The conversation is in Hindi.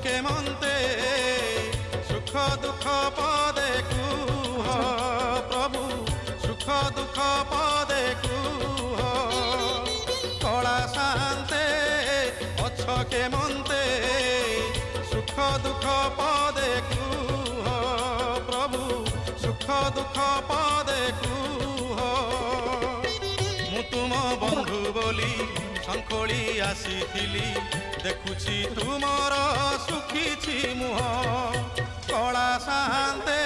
के मनते सुख दुख पदे कुह प्रभु सुख दुख पदे कुह कला शांते अछ के मनते सुख दुख पदे कुह प्रभु सुख दुख पदे कुह मु तुम बंधु बोली शंखोली आसीथिली देखुछि तुमर सुखी मुह कला शांते